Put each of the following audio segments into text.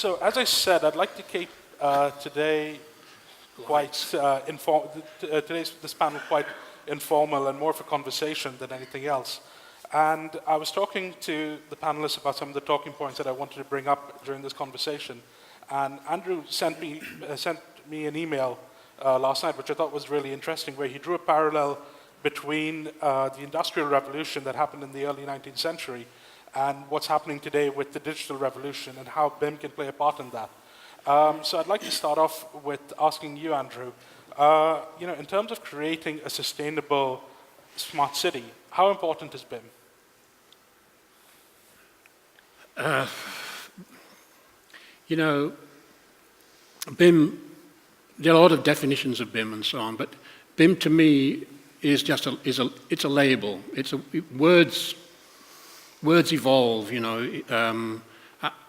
So as I said, I'd like to keep today quite this panel quite informal and more of a conversation than anything else. And I was talking to the panelists about some of the talking points that I wanted to bring up during this conversation. And Andrew sent me an email last night, which I thought was really interesting, where he drew a parallel between the Industrial Revolution that happened in the early 19th century and what's happening today with the digital revolution and how BIM can play a part in that. So I'd like to start off with asking you, Andrew, in terms of creating a sustainable smart city, how important is BIM? BIM, there are a lot of definitions of BIM and so on, but BIM to me is just it's a label. Words evolve,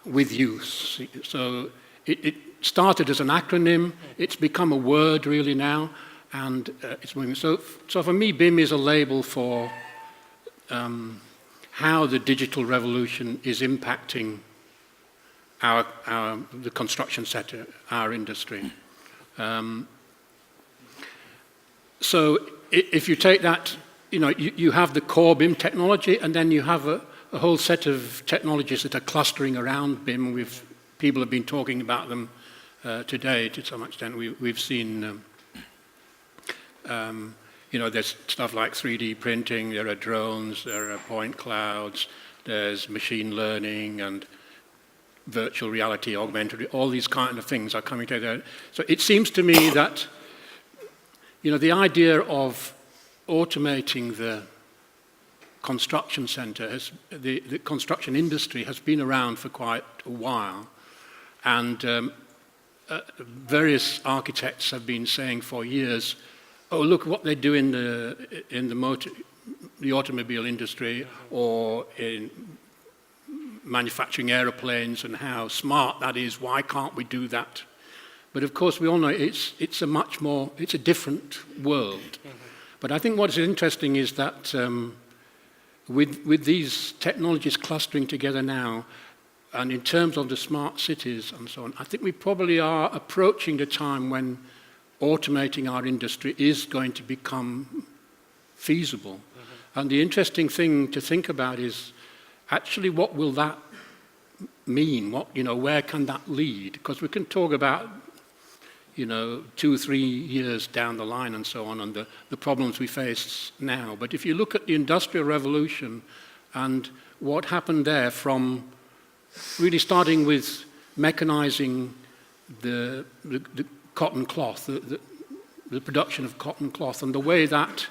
with use. So it started as an acronym. It's become a word really now, and it's moving. So for me, BIM is a label for how the digital revolution is impacting the construction sector, our industry. So if you take that, you have the core BIM technology, and then you have a whole set of technologies that are clustering around BIM. People have been talking about them today to some extent. We've seen, there's stuff like 3D printing, there are drones, there are point clouds, there's machine learning and virtual reality, augmented, all these kind of things are coming together. So it seems to me that, the idea of automating the construction center, the construction industry has been around for quite a while. And various architects have been saying for years, oh, look what they do in the automobile industry or in manufacturing aeroplanes and how smart that is. Why can't we do that? But of course, we all know it's a different world. Mm-hmm. But I think what's interesting is that with these technologies clustering together now, and in terms of the smart cities and so on, I think we probably are approaching the time when automating our industry is going to become feasible. Mm-hmm. And the interesting thing to think about is actually what will that mean? Where can that lead? Because we can talk about 2-3 years down the line and so on, and the problems we face now. But if you look at the Industrial Revolution and what happened there, from really starting with mechanizing the cotton cloth, the production of cotton cloth, and the way that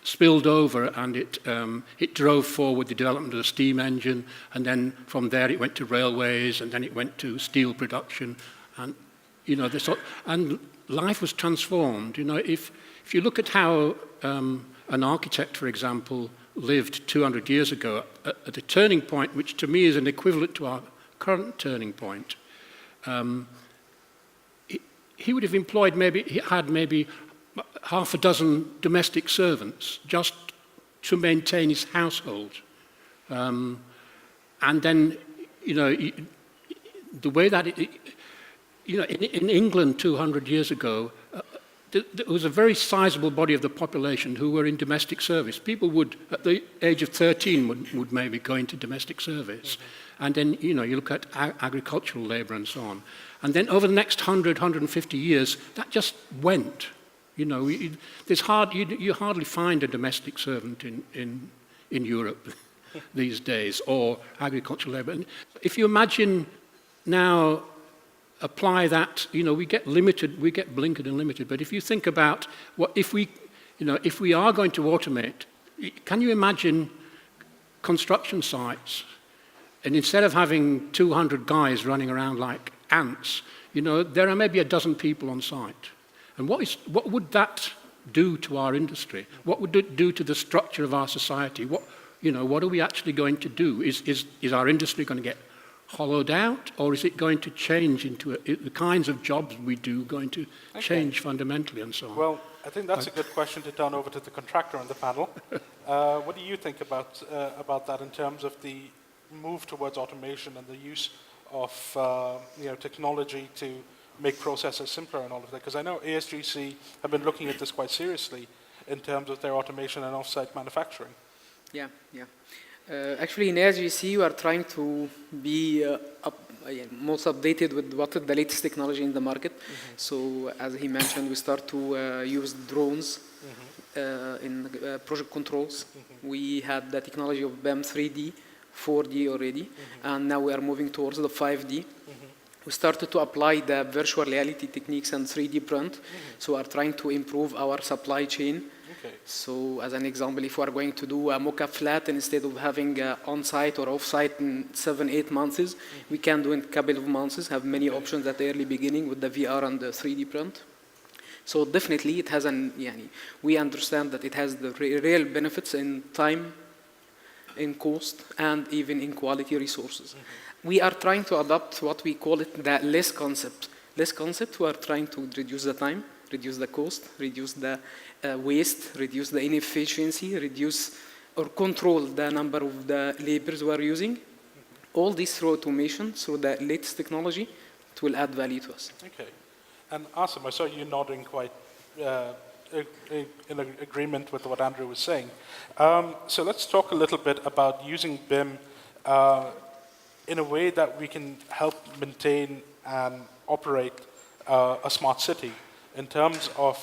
spilled over, and it drove forward the development of the steam engine, and then from there it went to railways, and then it went to steel production, and and life was transformed. If you look at how an architect, for example, lived 200 years ago at a turning point, which to me is an equivalent to our current turning point, he would have employed he had maybe half a dozen domestic servants just to maintain his household. And then, the way that in England 200 years ago, there was a very sizable body of the population who were in domestic service. People would, at the age of 13, would maybe go into domestic service. Mm-hmm. And then, you look at agricultural labor and so on. And then over the next 100, 150 years, that just went. You hardly find a domestic servant in Europe these days, or agricultural labor. And if you imagine now, apply that, we get blinkered and limited, but if you think about if we are going to automate, can you imagine construction sites, and instead of having 200 guys running around like ants, there are maybe a dozen people on site. And what would that do to our industry? What would it do to the structure of our society? What are we actually going to do? Is our industry going to get hollowed out, or is it going to change into the kinds of jobs we do going to change fundamentally and so on? Well, I think that's a good question to turn over to the contractor on the panel. What do you think about that in terms of the move towards automation and the use of technology to make processes simpler and all of that? Because I know ASGC have been looking at this quite seriously in terms of their automation and off-site manufacturing. Yeah. Actually, in ASGC, we are trying to be most updated with what is the latest technology in the market. So, as he mentioned, we start to use drones in project controls. We had the technology of BIM 3D, 4D already, and now we are moving towards the 5D. We started to apply the virtual reality techniques and 3D print, so we are trying to improve our supply chain. Okay. So as an example, if we are going to do a mock-up flat, instead of having on-site or off-site in 7-8 months, we can do in a couple of months, have many options at the early beginning with the VR and the 3D print. So definitely it has we understand that it has the real benefits in time, in cost, and even in quality resources. We are trying to adopt what we call it the less concept. Less concept, we are trying to reduce the time, reduce the cost, reduce the waste, reduce the inefficiency, reduce or control the number of the laborers we are using. All this through automation, through the latest technology, it will add value to us. Okay. And Asem, I saw you nodding quite in agreement with what Andrew was saying. So let's talk a little bit about using BIM in a way that we can help maintain and operate a smart city. In terms of,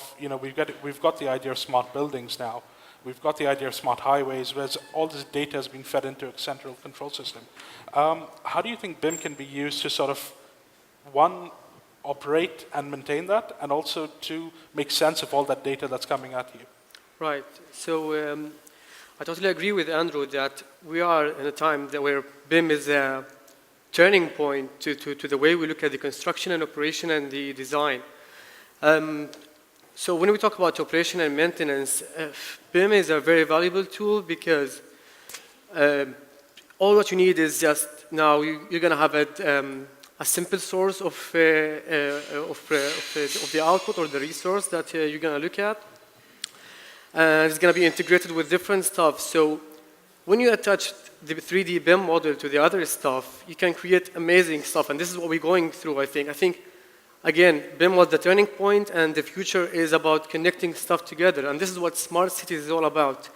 we've got the idea of smart buildings now. We've got the idea of smart highways, where all this data is being fed into a central control system. How do you think BIM can be used to sort of, one, operate and maintain that, and also to make sense of all that data that's coming at you? Right. So I totally agree with Andrew that we are in a time where BIM is a turning point to the way we look at the construction and operation and the design. So when we talk about operation and maintenance, BIM is a very valuable tool because all what you need is just now you're going to have a simple source of the output or the resource that you're going to look at. And it's going to be integrated with different stuff. So when you attach the 3D BIM model to the other stuff, you can create amazing stuff. And this is what we're going through, I think, again, BIM was the turning point, and the future is about connecting stuff together. And this is what smart cities is all about.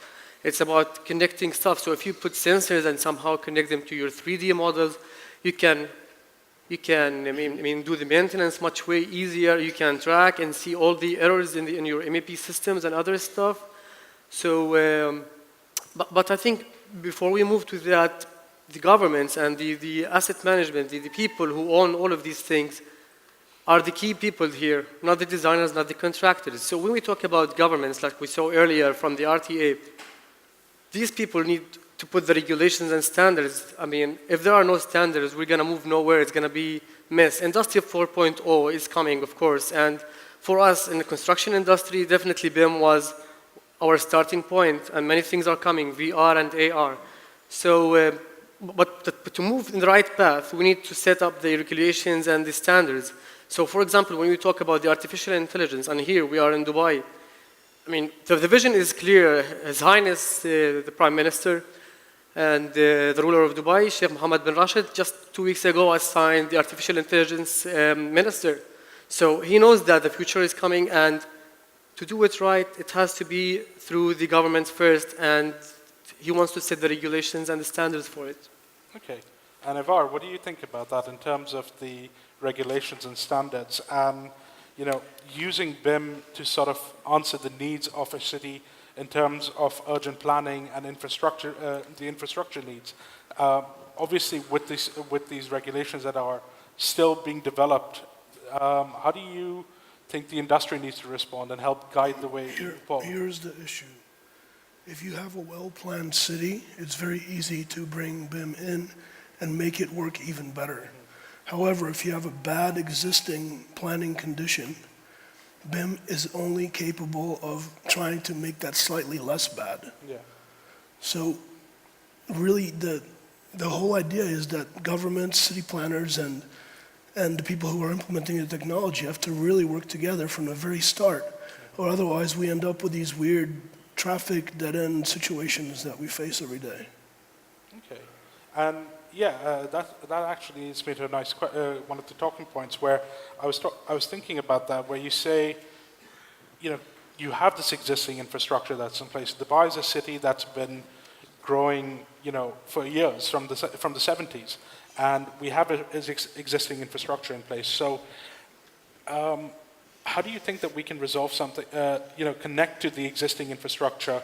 It's about connecting stuff. So if you put sensors and somehow connect them to your 3D models, you can do the maintenance much way easier. You can track and see all the errors in your MEP systems and other stuff. So, but I think before we move to that, the governments and the asset management, the people who own all of these things, are the key people here, not the designers, not the contractors. So when we talk about governments, like we saw earlier from the RTA, these people need to put the regulations and standards. I mean, if there are no standards, we're going to move nowhere. It's going to be mess. Industry 4.0 is coming, of course. And for us in the construction industry, definitely BIM was our starting point. And many things are coming, VR and AR. So, but to move in the right path, we need to set up the regulations and the standards. So, for example, when we talk about the artificial intelligence, and here we are in Dubai, I mean, the vision is clear. His Highness, the Prime Minister, and the ruler of Dubai, Sheikh Mohammed bin Rashid, just 2 weeks ago assigned the artificial intelligence minister. So he knows that the future is coming, and to do it right, it has to be through the government first, and he wants to set the regulations and the standards for it. Okay. And Ivar, what do you think about that in terms of the regulations and standards, and using BIM to sort of answer the needs of a city in terms of urgent planning and infrastructure, the infrastructure needs? Obviously, with these regulations that are still being developed, how do you think the industry needs to respond and help guide the way forward? Here's the issue. If you have a well-planned city, it's very easy to bring BIM in and make it work even better. However, if you have a bad existing planning condition, BIM is only capable of trying to make that slightly less bad. Yeah. So really the whole idea is that governments, city planners, and the people who are implementing the technology have to really work together from the very start, or otherwise we end up with these weird traffic dead-end situations that we face every day. Okay. And that actually leads me to a nice one of the talking points where I was thinking about that, where you say, you have this existing infrastructure that's in place. Dubai is a city that's been growing, for years from the 70s, and we have existing infrastructure in place. So, how do you think that we can resolve something? Connect to the existing infrastructure.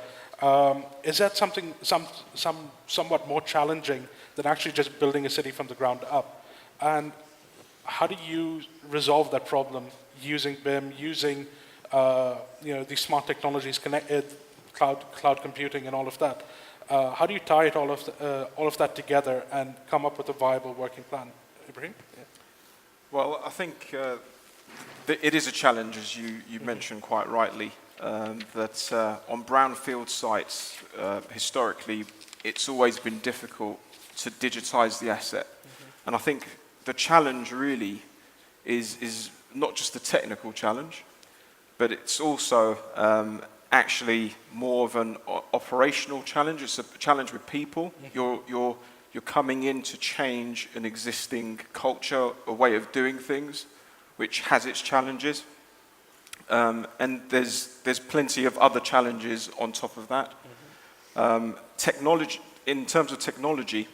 Is that something somewhat more challenging than actually just building a city from the ground up? And how do you resolve that problem using BIM, using these smart technologies, connected cloud computing, and all of that? How do you tie it all of that together and come up with a viable working plan, Ibrahim? Yeah. Well, I think it is a challenge, as you mentioned quite rightly, that on brownfield sites, historically, it's always been difficult to digitize the asset. And I think the challenge really is not just a technical challenge, but it's also actually more of an operational challenge. It's a challenge with people. You're coming in to change an existing culture, a way of doing things, which has its challenges. And there's plenty of other challenges on top of that. Technology, in terms of technology,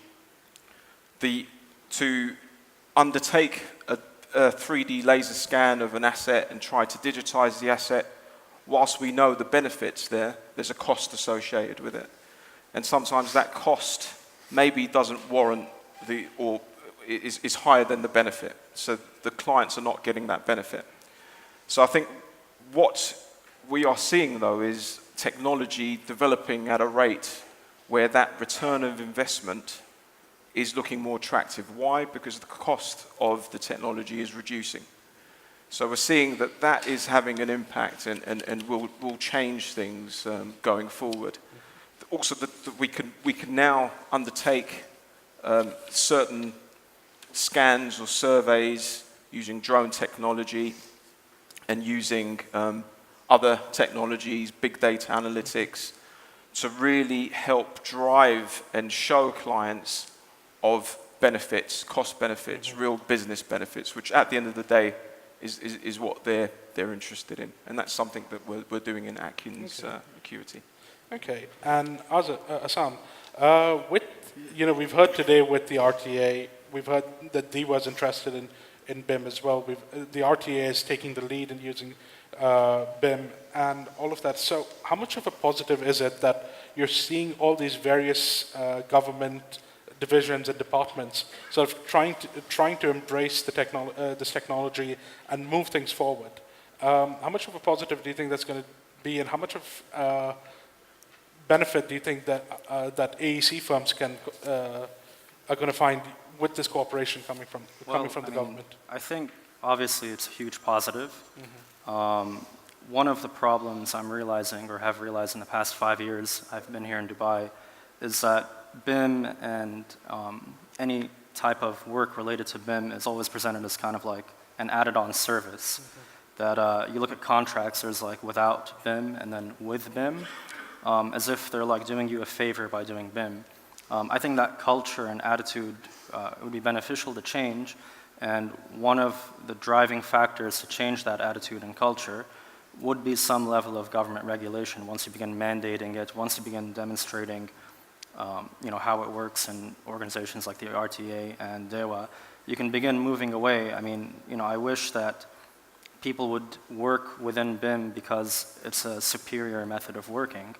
to undertake a 3D laser scan of an asset and try to digitize the asset, whilst we know the benefits there's a cost associated with it. And sometimes that cost maybe doesn't warrant or is higher than the benefit. So the clients are not getting that benefit. So I think what we are seeing, though, is technology developing at a rate where that return of investment is looking more attractive. Why? Because the cost of the technology is reducing. So we're seeing that is having an impact and will change things going forward. Also, that we can now undertake certain scans or surveys using drone technology and using other technologies, big data analytics, to really help drive and show clients of benefits, cost benefits, real business benefits, which at the end of the day is what they're interested in. And that's something that we're doing in Atkins Acuity. Okay, and Asem, we've heard today with the RTA, we've heard that DEWA was interested in BIM as well. The RTA is taking the lead in using BIM and all of that. So how much of a positive is it that you're seeing all these various government divisions and departments sort of trying to embrace this technology and move things forward? How much of a positive do you think that's going to be, and how much of benefit do you think that AEC firms are going to find with this cooperation coming from the government? I think obviously it's a huge positive. One of the problems I'm realizing, or have realized in the past 5 years I've been here in Dubai, is that BIM and any type of work related to BIM is always presented as kind of like an added-on service. That you look at contracts, there's like without BIM and then with BIM, as if they're like doing you a favor by doing BIM. I think that culture and attitude would be beneficial to change, and one of the driving factors to change that attitude and culture would be some level of government regulation. Once you begin mandating it, once you begin demonstrating how it works in organizations like the RTA and DEWA, you can begin moving away. I mean, I wish that people would work within BIM because it's a superior method of working.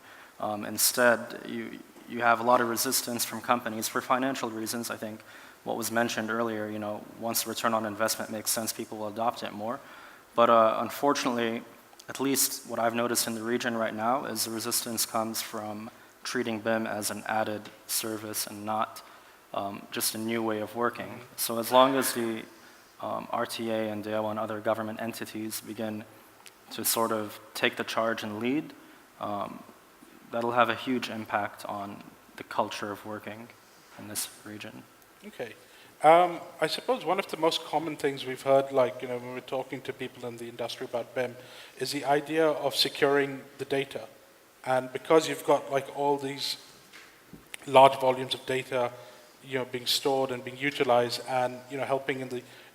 Instead, you have a lot of resistance from companies for financial reasons. I think what was mentioned earlier, once the return on investment makes sense, people will adopt it more. But unfortunately, at least what I've noticed in the region right now is the resistance comes from treating BIM as an added service and not just a new way of working. So as long as the RTA and DEWA and other government entities begin to sort of take the charge and lead, that'll have a huge impact on the culture of working in this region. Okay. I suppose one of the most common things we've heard, when we're talking to people in the industry about BIM, is the idea of securing the data. And because you've got all these large volumes of data, being stored and being utilized, and helping in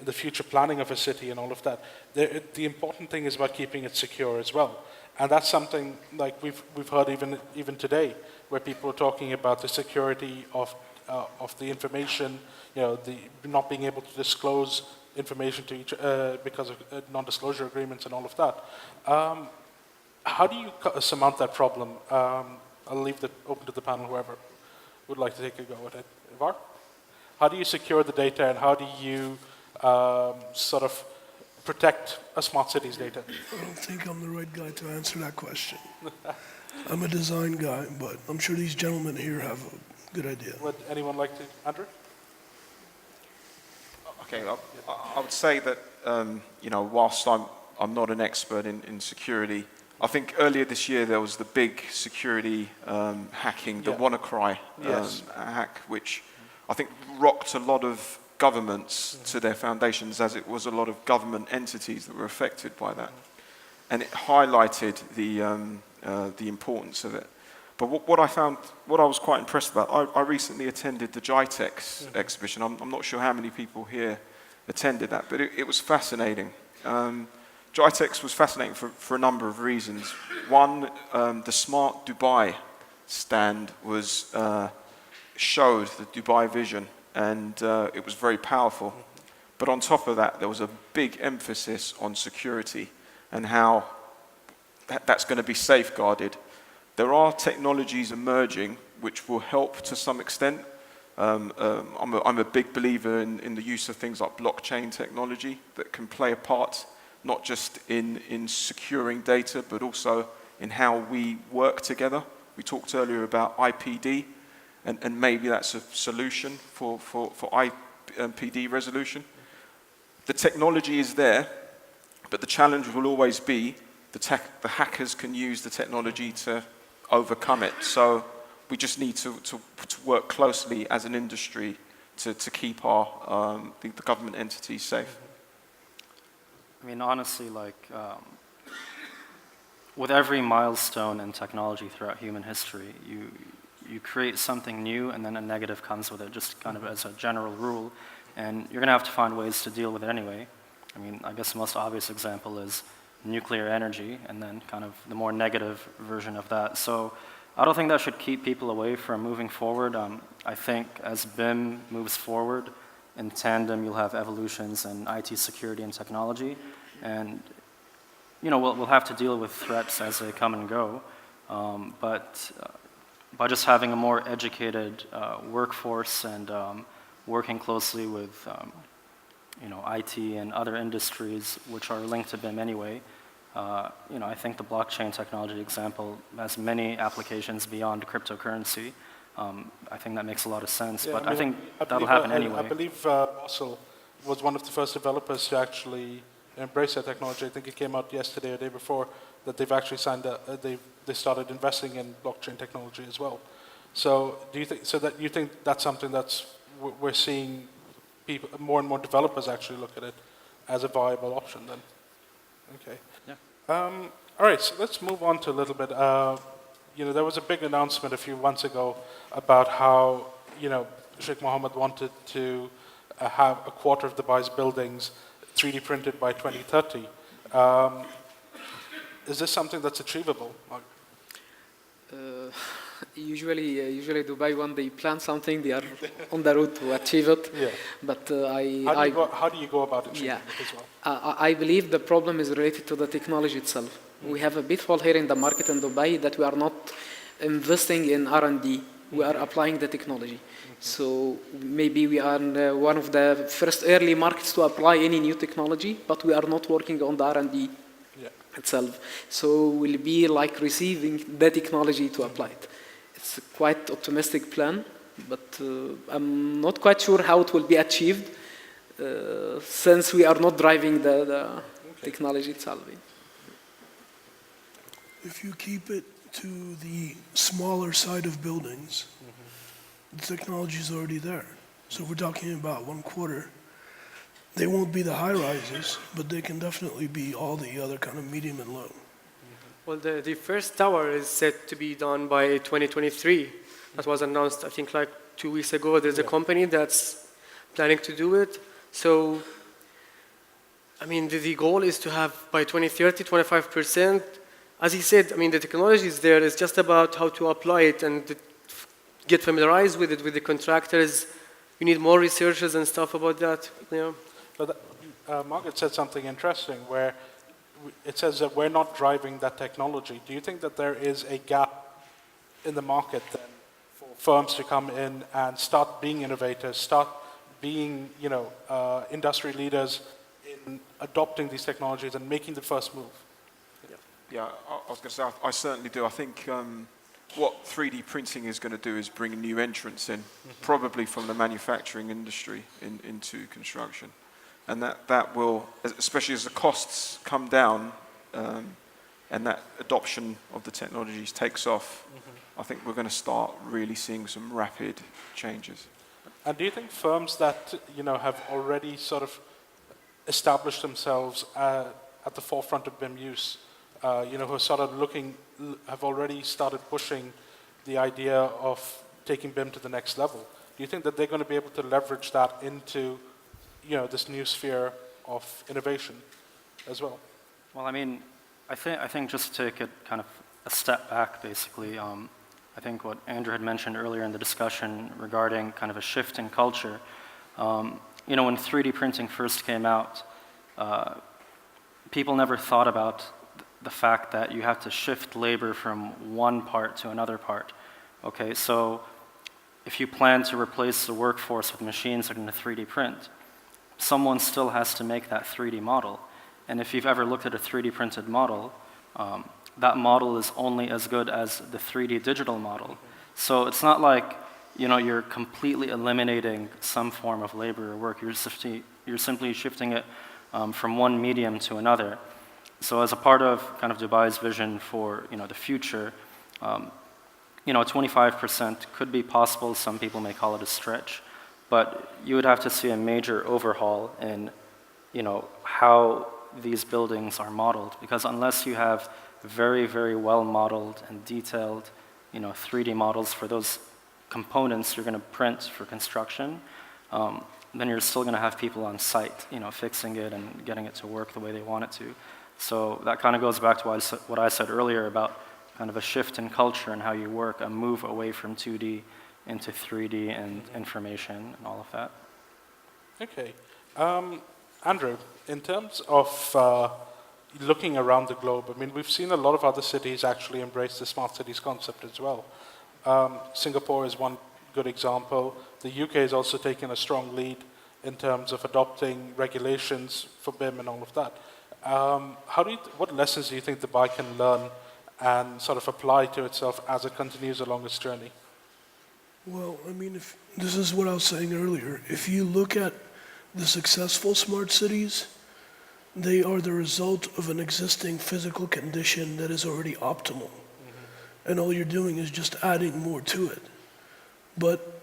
the future planning of a city and all of that. The important thing is about keeping it secure as well, and that's something like we've heard even today, where people are talking about the security of the information, the not being able to disclose information to each because of non-disclosure agreements and all of that. How do you surmount that problem? I'll leave that open to the panel, whoever would like to take a go at it. Ivar? How do you secure the data, and how do you sort of protect a smart city's data? I don't think I'm the right guy to answer that question. I'm a design guy, but I'm sure these gentlemen here have a good idea. Would anyone like to, Andrew? Okay, I would say that, whilst I'm not an expert in security, I think earlier this year there was the big security hacking, the WannaCry hack, which I think rocked a lot of governments to their foundations, as it was a lot of government entities that were affected by that. And it highlighted the importance of it. But what I was quite impressed about, I recently attended the GITEX exhibition. I'm not sure how many people here attended that, but it was fascinating. GITEX was fascinating for a number of reasons. One, the Smart Dubai stand showed the Dubai vision, and it was very powerful. But on top of that, there was a big emphasis on security and how that's going to be safeguarded. There are technologies emerging which will help to some extent. I'm a big believer in the use of things like blockchain technology that can play a part, not just in securing data, but also in how we work together. We talked earlier about IPD, and maybe that's a solution for IPD resolution. The technology is there, but the challenge will always be the hackers can use the technology to overcome it. So we just need to work closely as an industry to keep the government entities safe. I mean, honestly, with every milestone in technology throughout human history, you create something new, and then a negative comes with it, just kind of as a general rule, and you're going to have to find ways to deal with it anyway. I mean, I guess the most obvious example is nuclear energy, and then kind of the more negative version of that. So I don't think that should keep people away from moving forward. I think as BIM moves forward, in tandem you'll have evolutions in IT security and technology, and we'll have to deal with threats as they come and go. But by just having a more educated workforce and working closely with IT and other industries which are linked to BIM anyway, I think the blockchain technology example has many applications beyond cryptocurrency. I think that makes a lot of sense, but I think that'll happen anyway. I believe Russell was one of the first developers to actually embrace that technology. I think it came out yesterday or the day before that they've actually signed they started investing in blockchain technology as well. So do you think that's something we're seeing more and more developers actually look at it as a viable option then? Okay. Yeah. All right, so let's move on to a little bit. There was a big announcement a few months ago about how, Sheikh Mohammed wanted to have a quarter of Dubai's buildings 3D printed by 2030. Is this something that's achievable? Usually Dubai, when they plan something, they are on the road to achieve it. Yeah. But how do you go about achieving it as well? I believe the problem is related to the technology itself. We have a pitfall here in the market in Dubai that we are not investing in R&D. We are applying the technology. So maybe we are one of the first early markets to apply any new technology, but we are not working on the R&D itself. So we'll be like receiving the technology to apply it. It's a quite optimistic plan, but I'm not quite sure how it will be achieved since we are not driving the technology itself. If you keep it to the smaller side of buildings, the technology is already there. So if we're talking about 1/4, they won't be the high rises, but they can definitely be all the other kind of medium and low. Well, the first tower is set to be done by 2023. That was announced, I think, like 2 weeks ago. There's a company that's planning to do it. So, I mean, the goal is to have by 2030, 25%. As he said, I mean, the technology is there. It's just about how to apply it and get familiarized with it with the contractors. You need more researchers and stuff about that. Yeah. But Margaret said something interesting where it says that we're not driving that technology. Do you think that there is a gap in the market then for firms to come in and start being innovators, start being, industry leaders in adopting these technologies and making the first move? Yeah, I was going to say, I certainly do. I think what 3D printing is going to do is bring new entrants in, probably from the manufacturing industry into construction. And that will, especially as the costs come down and that adoption of the technologies takes off, I think we're going to start really seeing some rapid changes. And do you think firms that, have already sort of established themselves at the forefront of BIM use, who are sort of have already started pushing the idea of taking BIM to the next level, do you think that they're going to be able to leverage that into this new sphere of innovation as well? Well, I mean, I think just to take it kind of a step back, basically, I think what Andrew had mentioned earlier in the discussion regarding kind of a shift in culture, when 3D printing first came out, people never thought about the fact that you have to shift labor from one part to another part. Okay, so if you plan to replace the workforce with machines that are going to 3D print, someone still has to make that 3D model. And if you've ever looked at a 3D printed model, that model is only as good as the 3D digital model. So it's not like you're completely eliminating some form of labor or work. You're simply shifting it from one medium to another. So as a part of kind of Dubai's vision for the future, 25% could be possible. Some people may call it a stretch. But you would have to see a major overhaul in, how these buildings are modeled. Because unless you have very, very well modeled and detailed, 3D models for those components you're going to print for construction, then you're still going to have people on site, fixing it and getting it to work the way they want it to. So that kind of goes back to what I said earlier about kind of a shift in culture and how you work, a move away from 2D into 3D and information and all of that. Okay. Andrew, in terms of looking around the globe, I mean, we've seen a lot of other cities actually embrace the smart cities concept as well. Singapore is one good example. The UK is also taking a strong lead in terms of adopting regulations for BIM and all of that. What lessons do you think Dubai can learn and sort of apply to itself as it continues along its journey? Well, I mean, this is what I was saying earlier. If you look at the successful smart cities, they are the result of an existing physical condition that is already optimal. And all you're doing is just adding more to it. But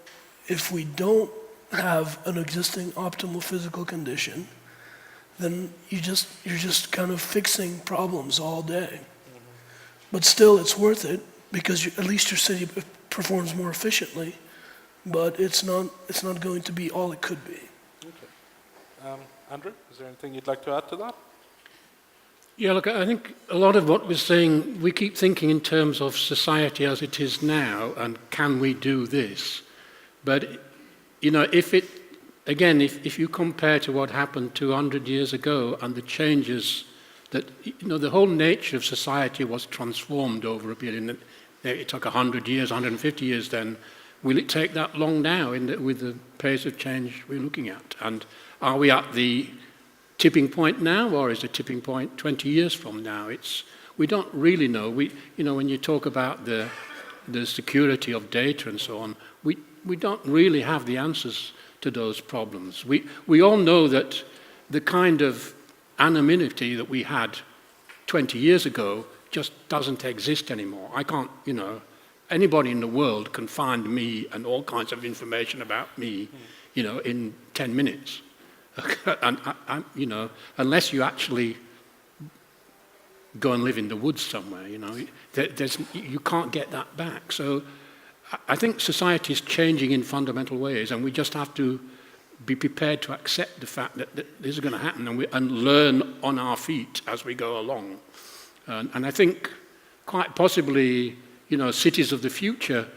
if we don't have an existing optimal physical condition, then you're just kind of fixing problems all day. But still, it's worth it because at least your city performs more efficiently. But it's not going to be all it could be. Okay. Andrew, is there anything you'd like to add to that? Yeah, look, I think a lot of what we're saying, we keep thinking in terms of society as it is now, and can we do this? But, if you compare to what happened 200 years ago and the changes that, the whole nature of society was transformed over a period. It took 100 years, 150 years then. Will it take that long now with the pace of change we're looking at? And are we at the tipping point now, or is the tipping point 20 years from now? We don't really know. When you talk about the security of data and so on, we don't really have the answers to those problems. We all know that the kind of anonymity that we had 20 years ago just doesn't exist anymore. I can't, anybody in the world can find me and all kinds of information about me, in 10 minutes. And unless you actually go and live in the woods somewhere, you can't get that back. So I think society is changing in fundamental ways, and we just have to be prepared to accept the fact that this is going to happen, and learn on our feet as we go along. And I think quite possibly, cities of the future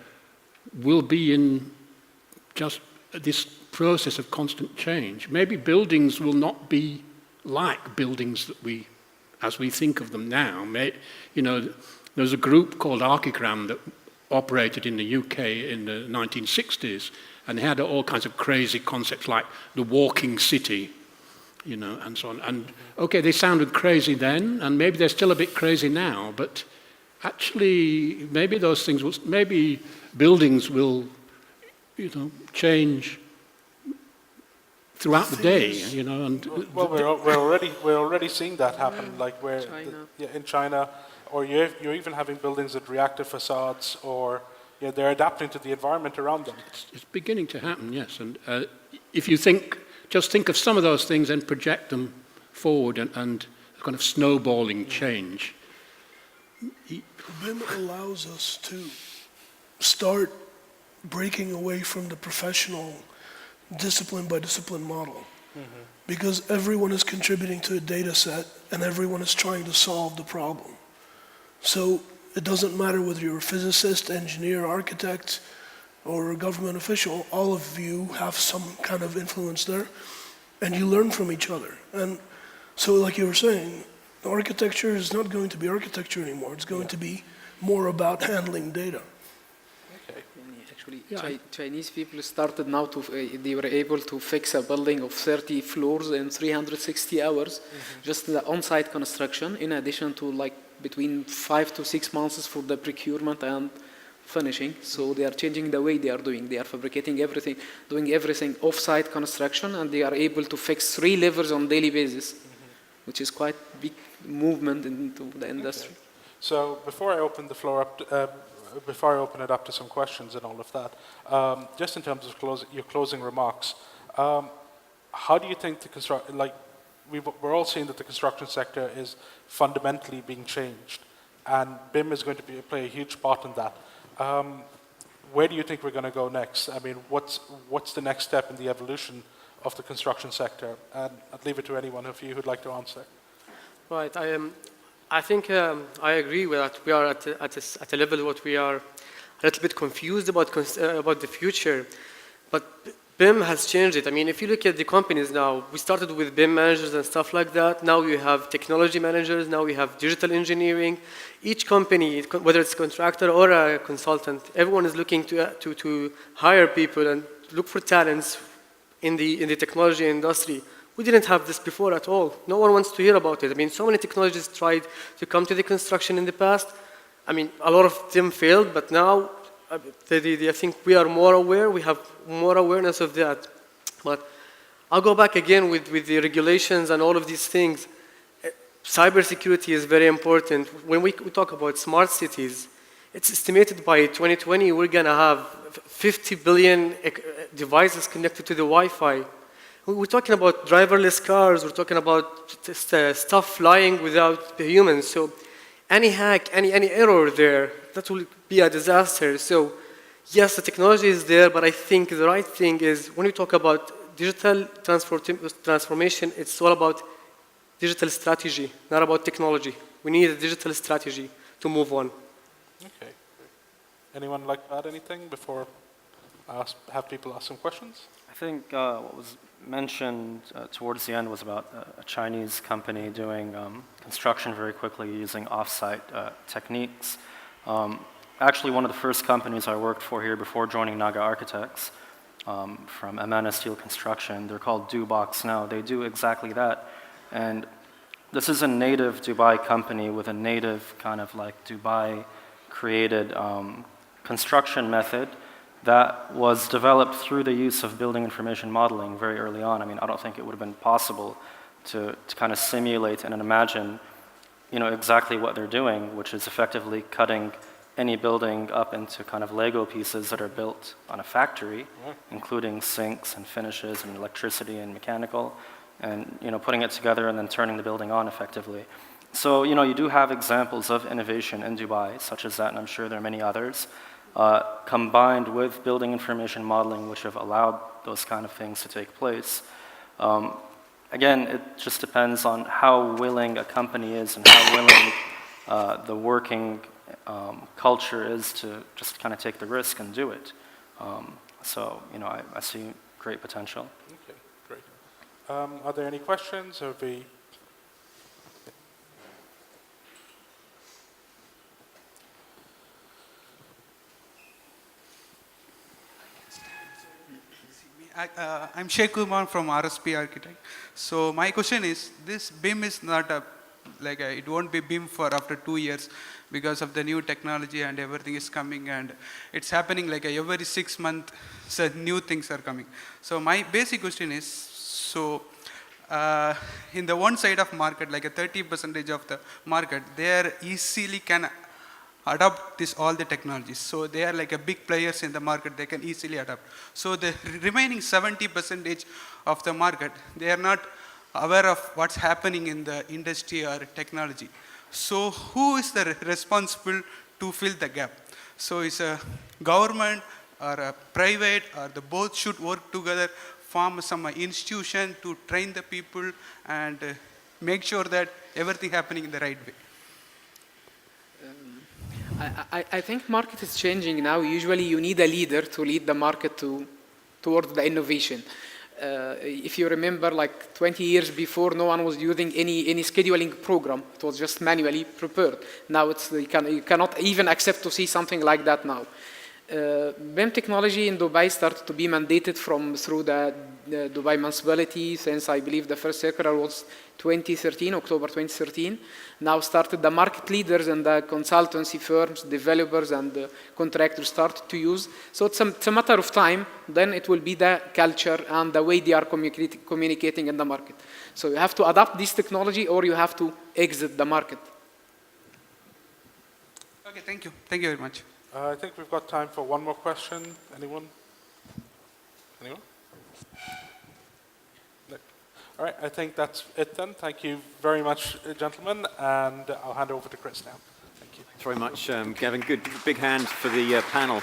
will be in just this process of constant change. Maybe buildings will not be like buildings that as we think of them now. There's a group called ArchitectsIbrahim that operated in the UK in the 1960s, and they had all kinds of crazy concepts like the walking city, and so on. And okay, they sounded crazy then, and maybe they're still a bit crazy now, but actually, maybe those things maybe buildings will, change throughout the day, And well, we're already seeing that happen, like where in China, or you're even having buildings with reactive facades, or they're adapting to the environment around them. It's beginning to happen, yes. And if you just think of some of those things and project them forward, and a kind of snowballing change. BIM allows us to start breaking away from the professional discipline by discipline model, because everyone is contributing to a data set and everyone is trying to solve the problem. So it doesn't matter whether you're a physicist, engineer, architect, or a government official, all of you have some kind of influence there, and you learn from each other. And so like you were saying, architecture is not going to be architecture anymore. It's going to be more about handling data. Actually, Chinese people started now they were able to fix a building of 30 floors in 360 hours, just the on-site construction, in addition to like between 5 to 6 months for the procurement and finishing. So they are changing the way they are doing. They are fabricating everything, doing everything off-site construction, and they are able to fix 3 levels on daily basis, which is quite big movement into the industry. Okay. So before I open the floor up, before I open it up to some questions and all of that, just in terms of your closing remarks, how do you think we're all seeing that the construction sector is fundamentally being changed, and BIM is going to play a huge part in that. Where do you think we're going to go next? I mean, what's the next step in the evolution of the construction sector? And I'd leave it to anyone of you who'd like to answer. Right. I think I agree with that. We are at a level what we are a little bit confused about the future, but BIM has changed it. I mean, if you look at the companies now, we started with BIM managers and stuff like that. Now you have technology managers. Now we have digital engineering. Each company, whether it's a contractor or a consultant, everyone is looking to hire people and look for talents in the technology industry. We didn't have this before at all. No one wants to hear about it. I mean, so many technologies tried to come to the construction in the past. I mean, a lot of them failed, but now I think we are more aware. We have more awareness of that. But I'll go back again with the regulations and all of these things. Cybersecurity is very important. When we talk about smart cities, it's estimated by 2020 we're going to have 50 billion devices connected to the Wi-Fi. We're talking about driverless cars. We're talking about stuff flying without the humans. So any hack, any error there, that will be a disaster. So yes, the technology is there, but I think the right thing is when we talk about digital transformation, it's all about digital strategy, not about technology. We need a digital strategy to move on. Okay. Anyone like to add anything before I have people ask some questions? I think what was mentioned towards the end was about a Chinese company doing construction very quickly using off-site techniques. Actually, one of the first companies I worked for here before joining Naga Architects from Amana Steel Construction, they're called DoBox now. They do exactly that. And this is a native Dubai company with a native kind of like Dubai created construction method that was developed through the use of building information modeling very early on. I mean, I don't think it would have been possible to kind of simulate and imagine, exactly what they're doing, which is effectively cutting any building up into kind of Lego pieces that are built on a factory, including sinks and finishes and electricity and mechanical, and putting it together and then turning the building on effectively. So you do have examples of innovation in Dubai, such as that, and I'm sure there are many others. combined with building information modeling, which have allowed those kind of things to take place. Again, it just depends on how willing a company is and how willing the working culture is to just kind of take the risk and do it. So, you know, I see great potential. Okay, great. Are there any questions? Or be I'm Sheikh Kumar from RSP Architect. So my question is, this BIM is not it won't be BIM for after 2 years because of the new technology and everything is coming, and it's happening like every 6 months, so new things are coming. So my basic question is, so in the one side of market, like a 30% of the market, they are easily can adopt all the technologies. So they are like a big players in the market, they can easily adapt. So the remaining 70% of the market, they are not aware of what's happening in the industry or technology. So who is the responsible to fill the gap? So is a government or a private, or the both should work together, form some institution to train the people and make sure that everything happening in the right way? I think market is changing now. Usually you need a leader to lead the market towards the innovation. If you remember, like 20 years before, no one was using any scheduling program. It was just manually prepared. Now you cannot even accept to see something like that now. BIM technology in Dubai started to be mandated through the Dubai municipality since I believe the first circular was 2013, October 2013. Now started the market leaders and the consultancy firms, developers and contractors started to use. So it's a matter of time, then it will be the culture and the way they are communicating in the market. So you have to adapt this technology or you have to exit the market. Okay, thank you. Thank you very much. I think we've got time for one more question. Anyone? Anyone? No. All right, I think that's it then. Thank you very much, gentlemen, and I'll hand over to Chris now. Thank you. Thanks very much, Gavin. Good big hand for the panel.